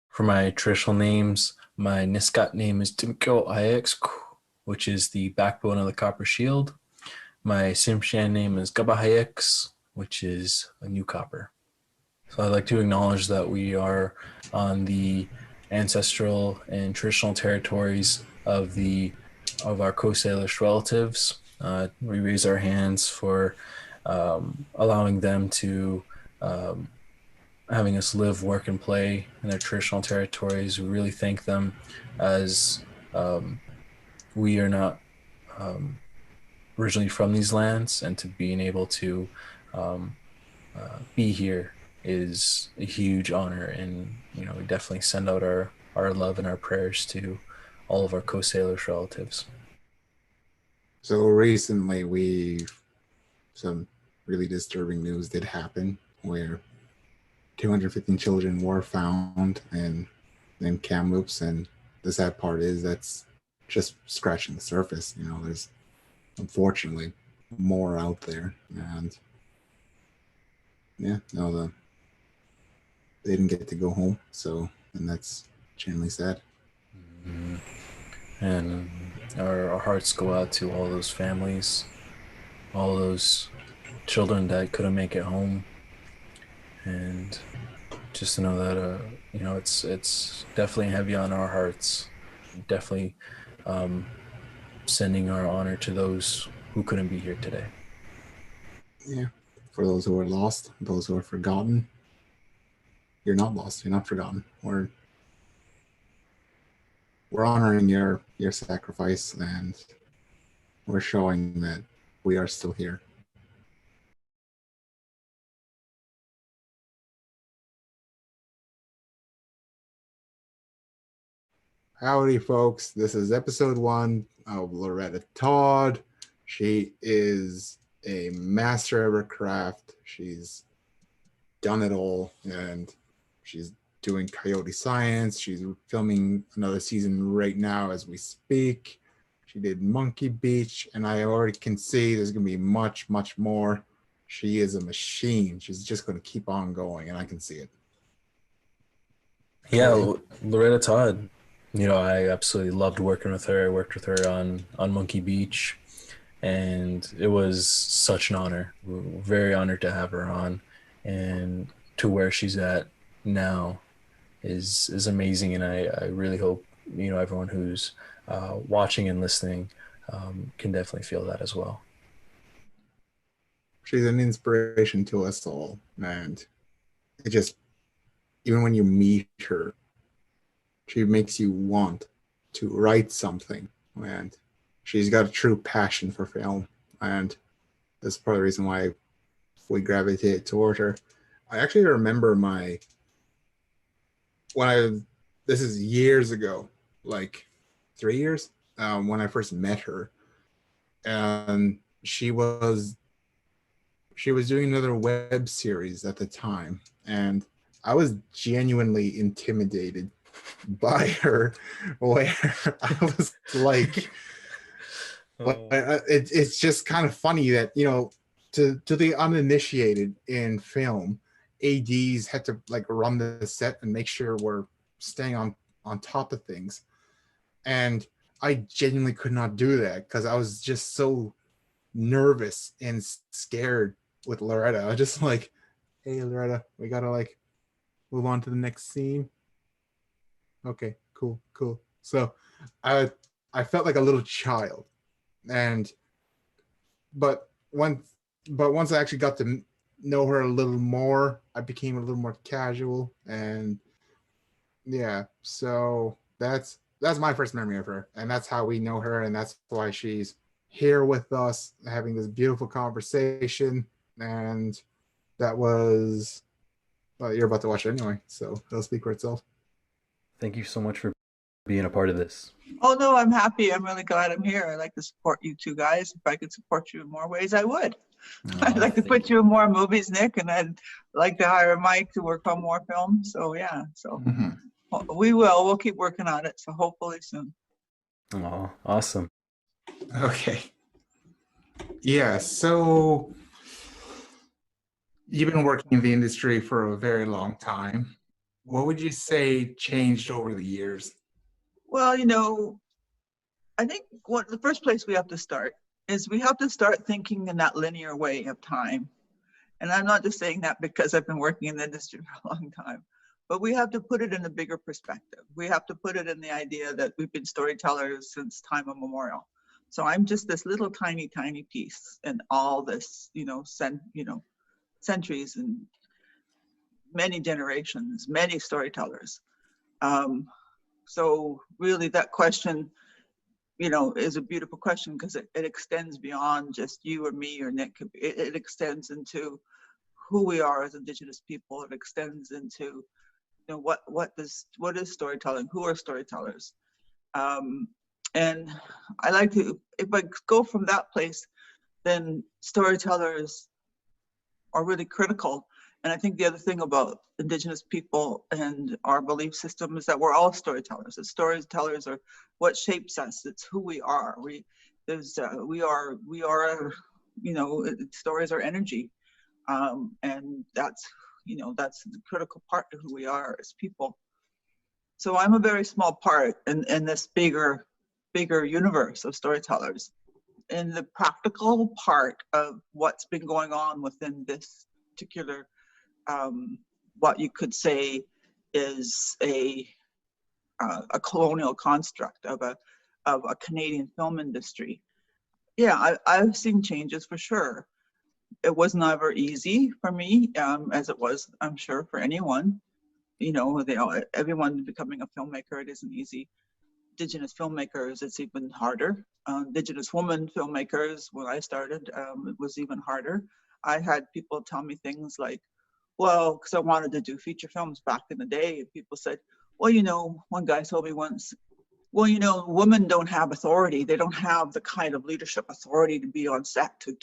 For my traditional names, my Niskat name is Timko Ix, which is the backbone of the Copper Shield. My Simshan name is Gabahix, which is a new copper. So I'd like to acknowledge that we are on the ancestral and traditional territories of our Coast Salish relatives. We raise our hands for allowing them to having us live, work, and play in their traditional territories. We really thank them, as we are not originally from these lands, and to being able to be here is a huge honor. And we definitely send out our love and our prayers to all of our Coast Salish relatives. So recently, some really disturbing news did happen where 215 children were found in Kamloops, and the sad part is that's just scratching the surface. There's unfortunately more out there, and yeah, no, they didn't get to go home, and that's genuinely sad. Mm-hmm. And our hearts go out to all those families, all those children that couldn't make it home, and just to know that it's definitely heavy on our hearts. Definitely sending our honor to those who couldn't be here today. Yeah, for those who are lost, those who are forgotten, you're not lost, you're not forgotten. We're honoring your sacrifice, and we're showing that we are still here. Howdy, folks. This is episode 1 of Loretta Todd. She is a master of her craft. She's done it all, and she's doing Coyote Science. She's filming another season right now as we speak. She did Monkey Beach, and I already can see there's going to be much, much more. She is a machine. She's just going to keep on going, and I can see it. Yeah, Loretta Todd. I absolutely loved working with her. I worked with her on Monkey Beach, and it was such an honor. We're very honored to have her on, and to where she's at now is amazing. And I really hope everyone who's watching and listening can definitely feel that as well. She's an inspiration to us all, and it just, even when you meet her, she makes you want to write something, and she's got a true passion for film, and that's part of the reason why we gravitate toward her. I actually remember this is years ago, like 3 years, when I first met her, and she was doing another web series at the time, and I was genuinely intimidated by her, where I was like, it's just kind of funny that to the uninitiated in film, ADs had to like run the set and make sure we're staying on top of things, and I genuinely could not do that because I was just so nervous and scared with Loretta. I was just like, hey Loretta, we gotta like move on to the next scene. Okay, cool. So I felt like a little child, and but once I actually got to know her a little more, I became a little more casual, and yeah, so that's my first memory of her, and that's how we know her, and that's why she's here with us having this beautiful conversation. And that was, well, you're about to watch it anyway, so it'll speak for itself. Thank you so much for being a part of this. Oh, no, I'm happy. I'm really glad I'm here. I'd like to support you two guys. If I could support you in more ways, I would. I'd like to put you in more movies, Nick, and I'd like to hire Mike to work on more films. So, yeah. So we will. We'll keep working on it. So hopefully soon. Oh, awesome. Okay. Yeah, so you've been working in the industry for a very long time. What would you say changed over the years? Well, I think the first place we have to start is we have to start thinking in that linear way of time. And I'm not just saying that because I've been working in the industry for a long time, but we have to put it in a bigger perspective. We have to put it in the idea that we've been storytellers since time immemorial. So I'm just this little tiny, tiny piece in all this, centuries and many generations, many storytellers. Um, so really that question, is a beautiful question because it extends beyond just you or me or Nick. It extends into who we are as Indigenous people. It extends into, what is storytelling? Who are storytellers? And I like to, if I go from that place, then storytellers are really critical. And I think the other thing about Indigenous people and our belief system is that we're all storytellers. That storytellers are what shapes us. It's who we are. Stories are energy. And that's the critical part of who we are as people. So I'm a very small part in this bigger universe of storytellers. In the practical part of what's been going on within this particular, what you could say is a colonial construct of a Canadian film industry. Yeah, I've seen changes for sure. It was never easy for me, as it was, I'm sure, for anyone. Everyone becoming a filmmaker, it isn't easy. Indigenous filmmakers, it's even harder. Indigenous women filmmakers, when I started, it was even harder. I had people tell me things like, well, because I wanted to do feature films back in the day, and people said, well, one guy told me once, well, women don't have authority. They don't have the kind of leadership authority to be on set to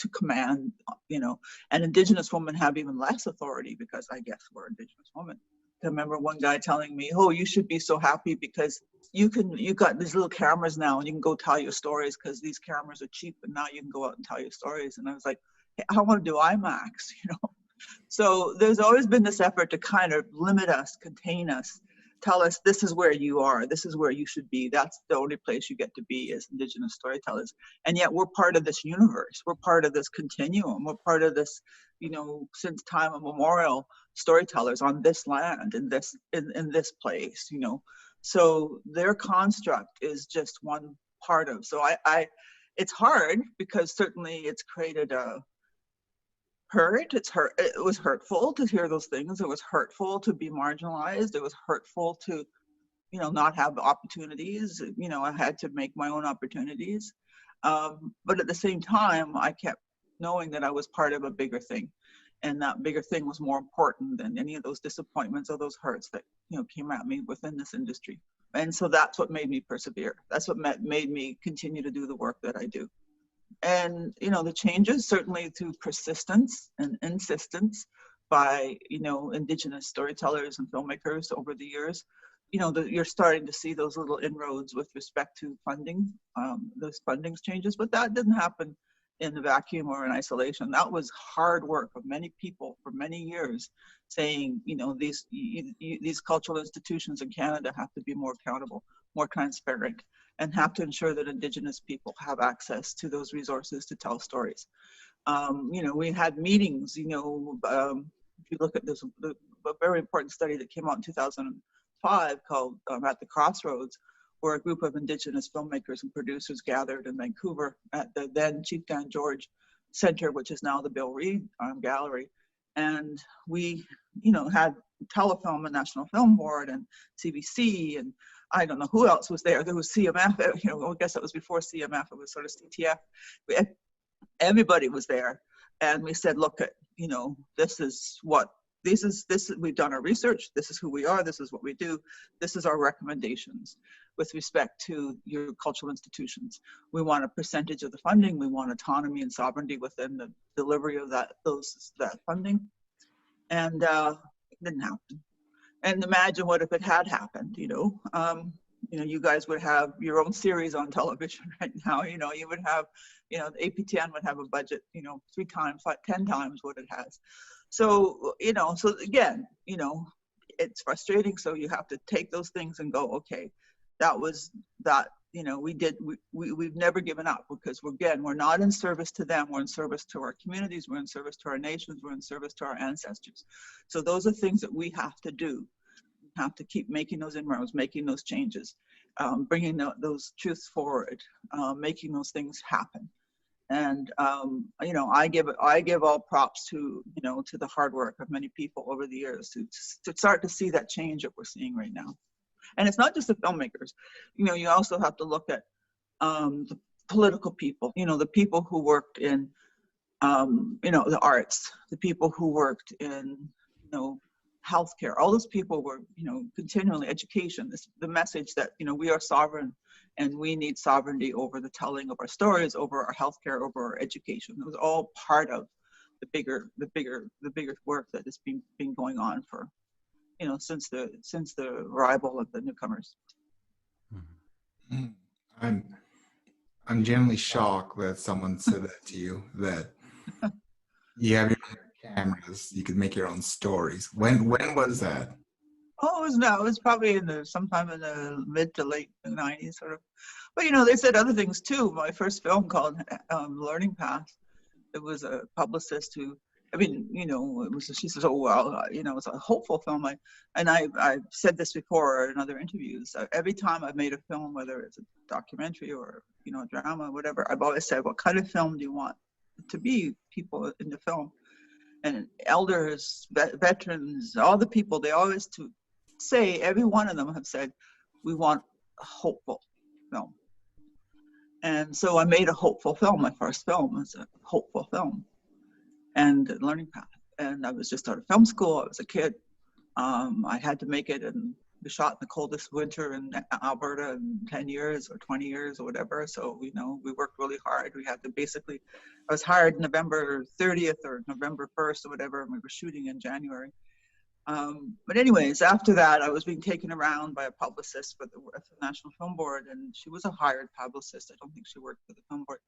command, and Indigenous women have even less authority because I guess we're Indigenous women. I remember one guy telling me, oh, you should be so happy because you got these little cameras now and you can go tell your stories because these cameras are cheap and now you can go out and tell your stories. And I was like, hey, I want to do IMAX, So there's always been this effort to kind of limit us, contain us, tell us this is where you are, this is where you should be. That's the only place you get to be as Indigenous storytellers. And yet we're part of this universe. We're part of this continuum. We're part of this, since time immemorial storytellers on this land, in this place, So their construct is just one part of. So it's hard because certainly it's created a hurt. It was hurtful to hear those things. It was hurtful to be marginalized. It was hurtful to, not have opportunities. I had to make my own opportunities. But at the same time, I kept knowing that I was part of a bigger thing. And that bigger thing was more important than any of those disappointments or those hurts that, came at me within this industry. And so that's what made me persevere. That's what made me continue to do the work that I do. And the changes certainly through persistence and insistence by Indigenous storytellers and filmmakers over the years. You're starting to see those little inroads with respect to funding, those fundings changes, but that didn't happen in a vacuum or in isolation. That was hard work of many people for many years, saying these cultural institutions in Canada have to be more accountable, more transparent, and have to ensure that Indigenous people have access to those resources to tell stories. We had meetings, if you look at this, a very important study that came out in 2005 called At the Crossroads, where a group of Indigenous filmmakers and producers gathered in Vancouver at the then Chief Dan George Center, which is now the Bill Reid Gallery. And we, had Telefilm and National Film Board and CBC, and I don't know who else was there. There was CMF, I guess it was before CMF, it was sort of CTF. Everybody was there. And we said, look, we've done our research. This is who we are. This is what we do. This is our recommendations with respect to your cultural institutions. We want a percentage of the funding. We want autonomy and sovereignty within the delivery of that funding. And it didn't happen. And imagine what if it had happened, You know, you guys would have your own series on television right now. You know, you would have, you know, the APTN would have a budget, you know, 3 times, 10 times what it has. So, you know, so again, you know, it's frustrating. So you have to take those things and go, okay, that was that, you know, we've never given up, because we're not in service to them. We're in service to our communities. We're in service to our nations. We're in service to our ancestors. So those are things that we have to do. Have to keep making those inroads, making those changes, bringing those truths forward, making those things happen. And you know, I give all props to, you know, to the hard work of many people over the years to start to see that change that we're seeing right now. And it's not just the filmmakers. You know, you also have to look at the political people. You know, the people who worked in you know, the arts, the people who worked in, you know, healthcare. All those people were, you know, continually education. The message that, you know, we are sovereign and we need sovereignty over the telling of our stories, over our healthcare, over our education. It was all part of the bigger work that has been going on for, you know, since the arrival of the newcomers. I'm genuinely shocked that someone said that to you, that you have your own cameras, you could make your own stories. When was that? Oh, it was probably sometime in the mid to late 90s, sort of. But you know, they said other things too. My first film called Learning Path. It was a publicist who, I mean, you know, she says, oh well, you know, it's a hopeful film. I've said this before in other interviews. Every time I've made a film, whether it's a documentary or, you know, a drama, whatever, I've always said, what kind of film do you want to be, people in the film? And elders, veterans, all the people, they always say, every one of them have said, we want a hopeful film. And so I made a hopeful film. My first film was a hopeful film, and Learning Path. And I was just out of film school. I was a kid. I had to make it, and we shot in the coldest winter in Alberta in 10 years or 20 years or whatever. So, you know, we worked really hard. We had to basically, I was hired November 30th or November 1st or whatever, and we were shooting in January. But anyways, after that, I was being taken around by a publicist for the National Film Board, and she was a hired publicist. I don't think she worked for the film board.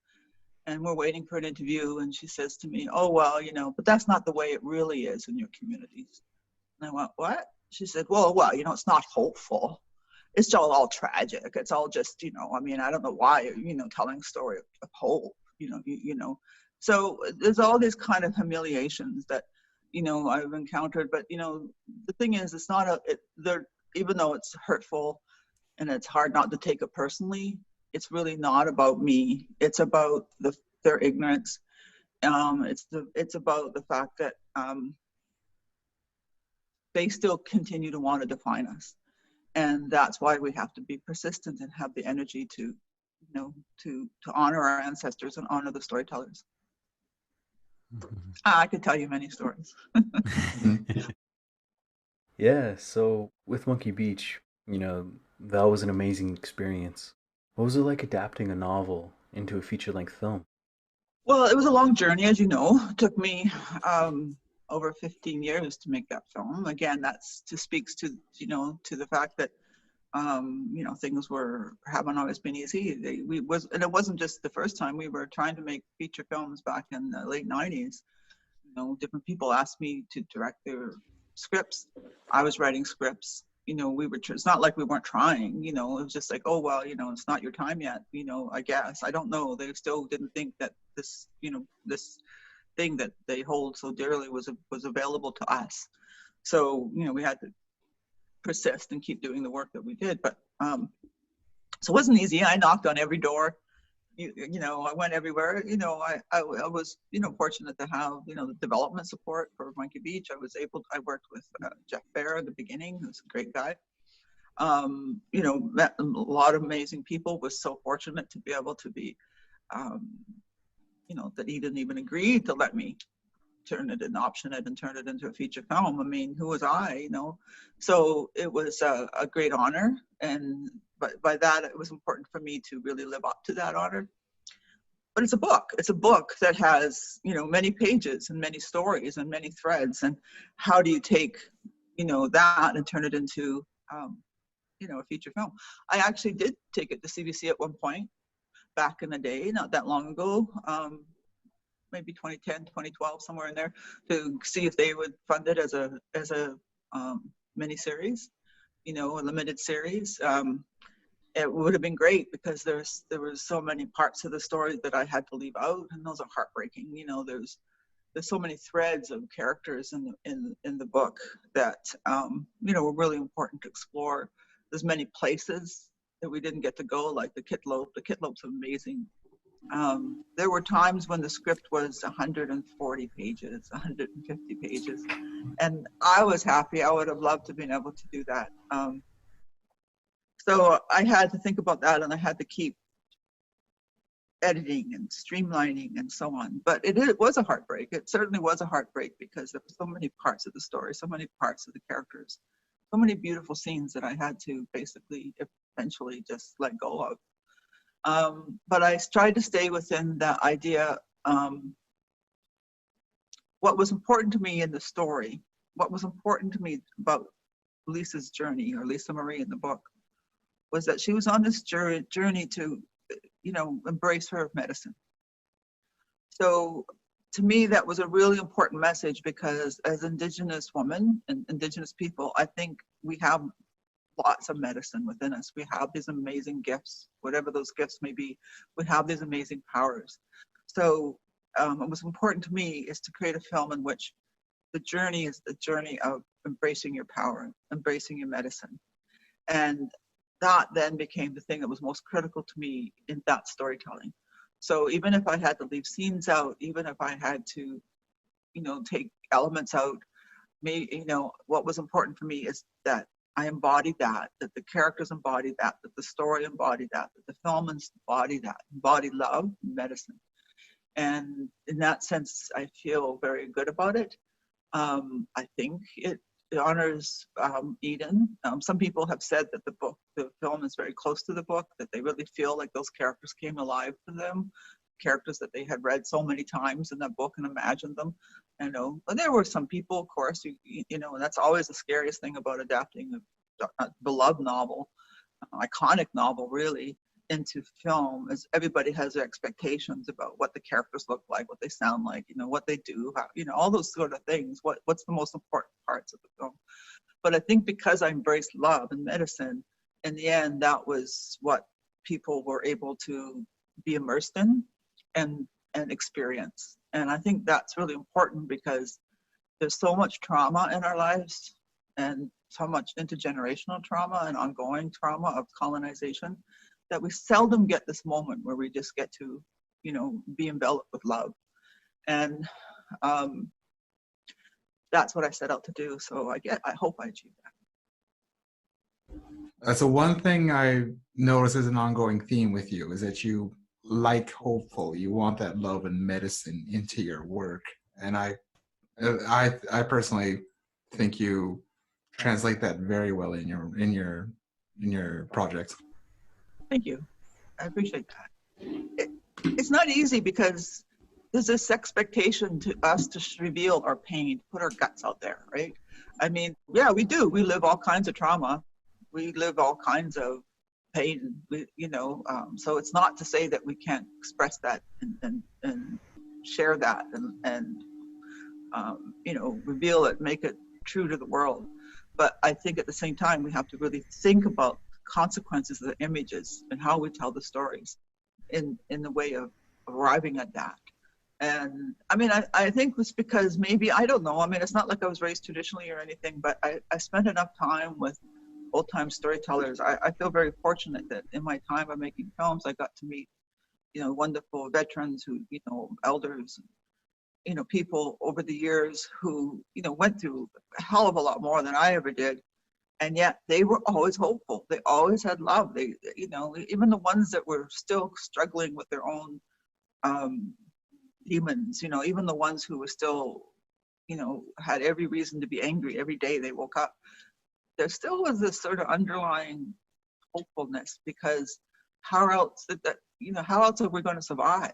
And we're waiting for an interview, and she says to me, oh, well, you know, but that's not the way it really is in your communities. And I went, what? She said, well, you know, it's not hopeful. It's all tragic. It's all just, you know, I mean, I don't know why, you know, telling a story of hope, you know. So there's all these kind of humiliations that, you know, I've encountered. But, you know, the thing is, it's not even though it's hurtful and it's hard not to take it personally, it's really not about me. It's about their ignorance. It's about the fact that they still continue to want to define us. And that's why we have to be persistent and have the energy to, you know, to honor our ancestors and honor the storytellers. Mm-hmm. I could tell you many stories. Yeah, so with Monkey Beach, you know, that was an amazing experience. What was it like adapting a novel into a feature-length film? Well, it was a long journey, as you know. It took me over 15 years to make that film. Again, speaks to, you know, to the fact that, you know, things haven't always been easy. And it wasn't just the first time. We were trying to make feature films back in the late 90s. You know, different people asked me to direct their scripts. I was writing scripts. You know, it's not like we weren't trying, you know, it was just like, oh, well, you know, it's not your time yet, you know, I guess. I don't know. They still didn't think that this, you know, this thing that they hold so dearly was available to us. So, you know, we had to persist and keep doing the work that we did. But so it wasn't easy. I knocked on every door. You know, I went everywhere. You know, I was, you know, fortunate to have, you know, the development support for Monkey Beach. I worked with Jeff Fair in the beginning, who's a great guy. You know, met a lot of amazing people. Was so fortunate to be able to be, you know, that he didn't even agree to let me option it and turn it into a feature film. I mean, who was I, you know? So it was a great honor. And but by that, it was important for me to really live up to that honor. But it's a book. It's a book that has, you know, many pages and many stories and many threads. And how do you take, you know, that and turn it into a feature film. I actually did take it to CBC at one point back in the day, not that long ago, maybe 2010, 2012, somewhere in there, to see if they would fund it as a mini series, a limited series. It would have been great because there was so many parts of the story that I had to leave out, and those are heartbreaking. There's so many threads of characters in the book that were really important to explore. There's many places that we didn't get to go, like the Kitlope. The Kitlope's amazing. There were times when the script was 140 pages, 150 pages, and I was happy. I would have loved to have been able to do that. So I had to think about that, and I had to keep editing and streamlining and so on. But it was a heartbreak. It certainly was a heartbreak because there were so many parts of the story, so many parts of the characters, so many beautiful scenes that I had to basically eventually just let go of. But I tried to stay within the idea, what was important to me in the story, what was important to me about Lisa's journey, or Lisa Marie in the book, was that she was on this journey to, embrace her medicine. So to me, that was a really important message, because as Indigenous women and Indigenous people, I think we have lots of medicine within us. We have these amazing gifts, whatever those gifts may be. We have these amazing powers. So what was important to me is to create a film in which the journey is the journey of embracing your power, embracing your medicine. And that then became the thing that was most critical to me in that storytelling. So even if I had to leave scenes out, even if I had to, take elements out, what was important for me is that I embodied that the characters embodied that the story embodied that the film embodied love, medicine. And in that sense, I feel very good about it. I think it honors Eden. Some people have said that the film is very close to the book, that they really feel like those characters came alive to them, characters that they had read so many times in that book and imagined them. But there were some people, of course, and that's always the scariest thing about adapting a beloved novel, iconic novel, really, into film, is everybody has their expectations about what the characters look like, what they sound like, what they do, how, all those sort of things. What's the most important parts of the film? But I think because I embraced love and medicine, in the end, that was what people were able to be immersed in and experience. And I think that's really important, because there's so much trauma in our lives, and so much intergenerational trauma and ongoing trauma of colonization, that we seldom get this moment where we just get to, be enveloped with love. And that's what I set out to do. So I hope I achieved that. So one thing I notice as an ongoing theme with you is that you like hopeful. You want that love and medicine into your work. And I personally think you translate that very well in your project. Thank you. I appreciate that. It's not easy, because there's this expectation to us to reveal our pain, put our guts out there, right? I mean, yeah, we do. We live all kinds of trauma. We live all kinds of pain, so it's not to say that we can't express that and share that and reveal it, make it true to the world. But I think at the same time, we have to really think about consequences of the images and how we tell the stories in the way of arriving at that. And I mean, I think it's because maybe, I don't know, I mean, it's not like I was raised traditionally or anything, but I spent enough time with old-time storytellers. I feel very fortunate that in my time of making films, I got to meet, wonderful veterans who, elders, people over the years who, went through a hell of a lot more than I ever did. And yet they were always hopeful. They always had love. They, even the ones that were still struggling with their own demons, even the ones who were still, had every reason to be angry every day they woke up, there still was this sort of underlying hopefulness, because how else how else are we going to survive?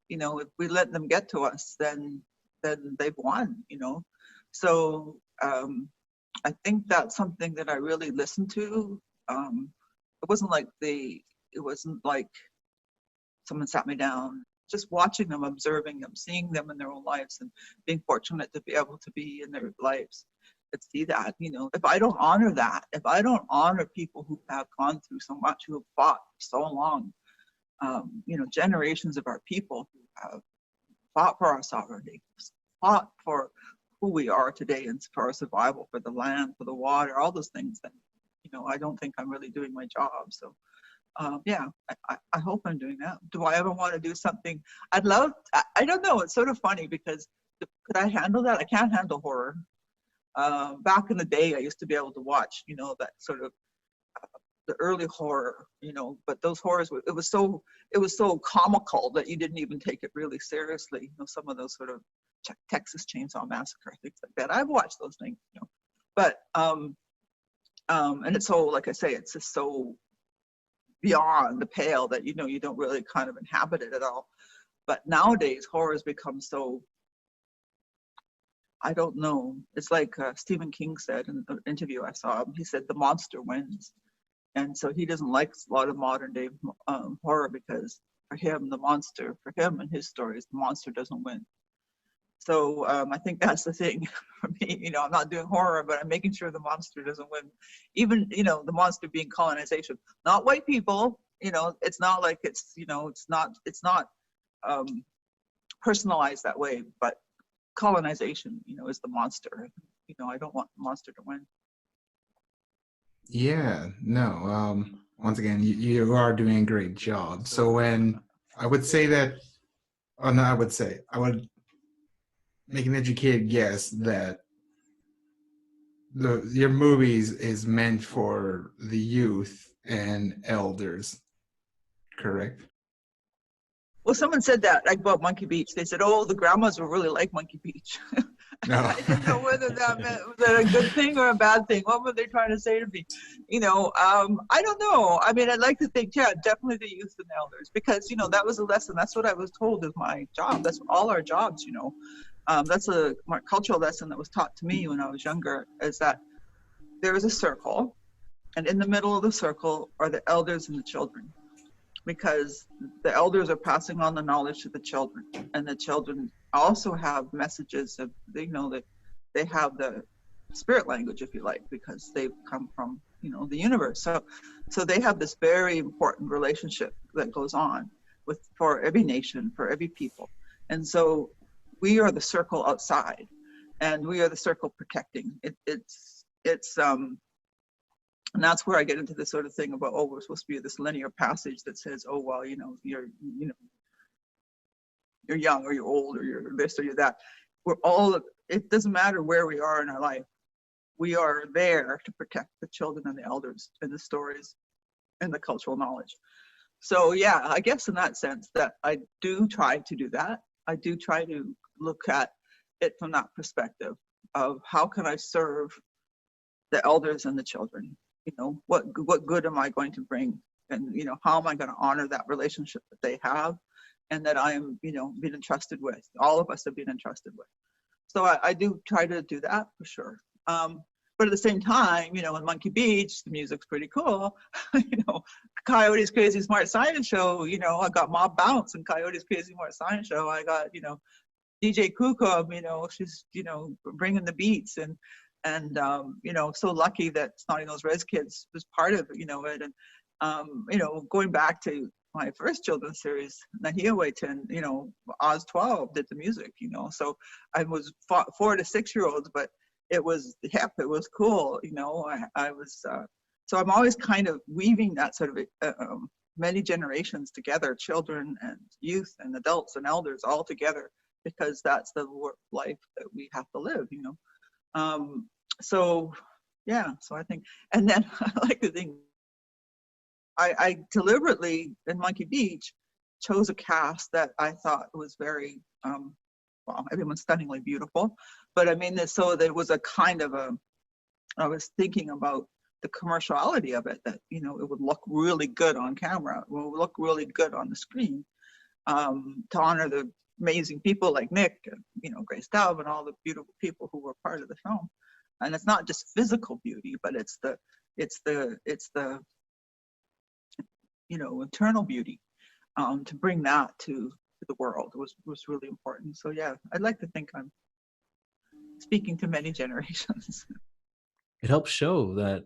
If we let them get to us, then they've won, So I think that's something that I really listen to it wasn't like someone sat me down. Just watching them, observing them, seeing them in their own lives, and being fortunate to be able to be in their lives and see that, if I don't honor that, if I don't honor people who have gone through so much, who have fought so long, generations of our people who have fought for our sovereignty, fought for who we are today and for our survival, for the land, for the water, all those things, then, I don't think I'm really doing my job. So I hope I'm doing that. Do I ever want to do something? I don't know. It's sort of funny because could I handle that? I can't handle horror. Back in the day, I used to be able to watch, that sort of the early horror, but those horrors, it was so comical that you didn't even take it really seriously. Some of those sort of Texas Chainsaw Massacre, things like that. I've watched those things, but and it's so, like I say, it's just so beyond the pale that you don't really kind of inhabit it at all. But nowadays horror has become so, I don't know, it's like Stephen King said in an interview I saw him, he said the monster wins. And so he doesn't like a lot of modern day horror because for him and his stories, the monster doesn't win. So I think that's the thing for me. I'm not doing horror, but I'm making sure the monster doesn't win. Even, the monster being colonization, not white people. It's not like it's not personalized that way. But colonization, is the monster. I don't want the monster to win. Yeah, no. Once again, you are doing a great job. So when I would say that, I would make an educated guess that your movies is meant for the youth and elders, correct? Well, someone said that about Monkey Beach. They said, "Oh, the grandmas will really like Monkey Beach." No. I didn't know whether that was that a good thing or a bad thing. What were they trying to say to me? I don't know. I mean, I'd like to think, yeah, definitely the youth and elders, because that was a lesson. That's what I was told is my job. That's all our jobs. That's a cultural lesson that was taught to me when I was younger, is that there is a circle, and in the middle of the circle are the elders and the children, because the elders are passing on the knowledge to the children, and the children also have messages of, that they have the spirit language, if you like, because they've come from, the universe. So they have this very important relationship that goes on for every nation, for every people. And so we are the circle outside, and we are the circle protecting. And that's where I get into this sort of thing about, we're supposed to be this linear passage that says, oh, well, you're young or you're old or you're this or you're that. It doesn't matter where we are in our life. We are there to protect the children and the elders and the stories and the cultural knowledge. So yeah, I guess in that sense that I do try to do that. I do try to look at it from that perspective of how can I serve the elders and the children? What good am I going to bring? And, how am I going to honor that relationship that they have and that I am, being entrusted with? All of us have been entrusted with. So I do try to do that for sure. But at the same time, in Monkey Beach, the music's pretty cool. Coyote's Crazy Smart Science Show, I got Mob Bounce and Coyote's Crazy Smart Science Show. I got, DJ Kukov, she's, bringing the beats and so lucky that Snotty Nose Rez Kids was part of, it. And, going back to my first children's series, Nahia Waitin, Oz 12 did the music, so I was 4 to 6 year olds, but it was hip, it was cool, I was, so I'm always kind of weaving that sort of many generations together, children and youth and adults and elders all together, because that's the life that we have to live, So yeah, so I think, and then I like to think, I deliberately in Monkey Beach chose a cast that I thought was very, everyone's stunningly beautiful, but I mean, so there was a kind of I was thinking about the commerciality of it, that, it would look really good on camera, it would look really good on the screen, to honor the amazing people like Nick, Grace Dove, and all the beautiful people who were part of the film. And it's not just physical beauty, but it's the it's the internal beauty, to bring that to the world was really important. So yeah, I'd like to think I'm speaking to many generations. It helps show that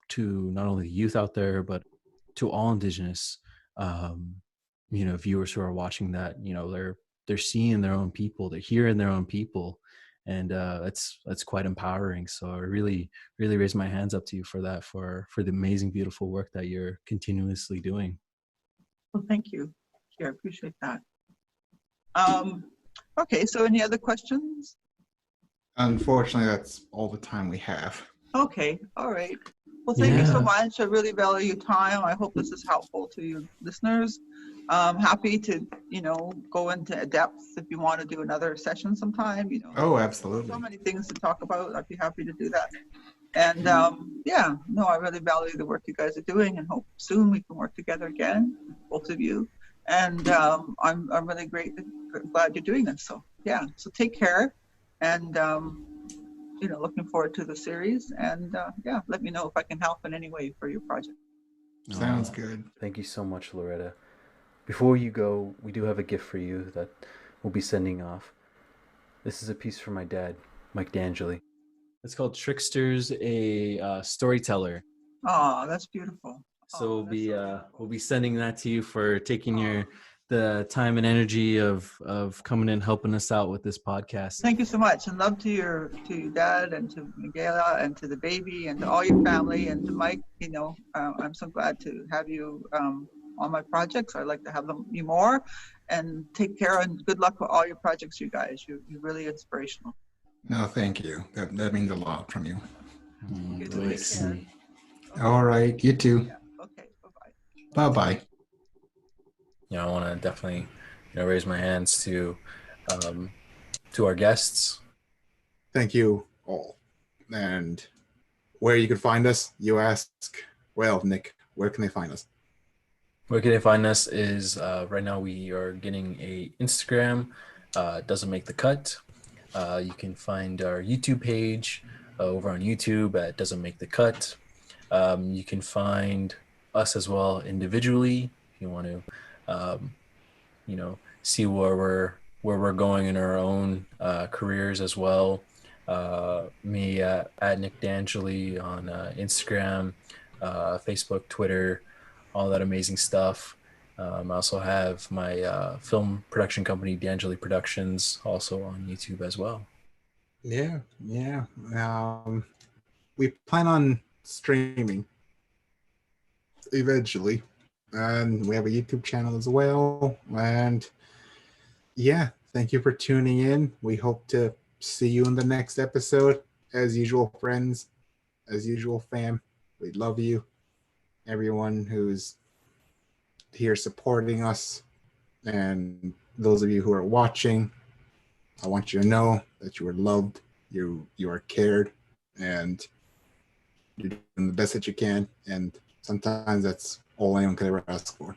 to not only the youth out there, but to all Indigenous viewers who are watching, that they're seeing their own people, they're hearing their own people, and that's quite empowering. So I really raise my hands up to you for that, for the amazing, beautiful work that you're continuously doing. Well, thank you. Yeah, I appreciate that. Okay, so any other questions? Unfortunately, that's all the time we have. Okay, all right. Well, thank you so Yeah. much. I really value your time. I hope this is helpful to your listeners. Happy to, go into depth if you want to do another session sometime. Oh, absolutely. So many things to talk about. I'd be happy to do that. And I really value the work you guys are doing, and hope soon we can work together again, both of you. And I'm really glad you're doing this. So yeah, so take care, and looking forward to the series. And let me know if I can help in any way for your project. Sounds good. Thank you so much, Loretta. Before you go, we do have a gift for you that we'll be sending off. This is a piece from my dad, Mike Dangeli. It's called Tricksters, a storyteller. Oh, that's beautiful. So we'll be sending that to you for taking the time and energy of coming in, helping us out with this podcast. Thank you so much, and love to your dad, and to Miguela, and to the baby, and to all your family, and to Mike. I'm so glad to have you on my projects. I'd like to have you more, and take care, and good luck with all your projects, you guys. You're really inspirational. No, thank you. That means a lot from you. Okay. All right, you too. Yeah. Okay, bye-bye. Bye-bye. I want to definitely, raise my hands to our guests. Thank you all. And where you can find us, you ask. Well, Nick, where can they find us? Where can they find us is right now we are getting a Instagram. Doesn't make the cut. You can find our YouTube page over on YouTube at Doesn't Make the Cut. You can find us as well individually if you want to, see where we're going in our own careers as well. Me at Nick Dangeli on Instagram, Facebook, Twitter, all that amazing stuff. I also have my film production company, Dangeli Productions, also on YouTube as well. Yeah. We plan on streaming eventually, and we have a YouTube channel as well. And yeah, thank you for tuning in. We hope to see you in the next episode. As usual, friends, as usual, fam, we love you. Everyone who's here supporting us, and those of you who are watching, I want you to know that you are loved, you are cared, and you're doing the best that you can. And sometimes that's all anyone could ever ask for.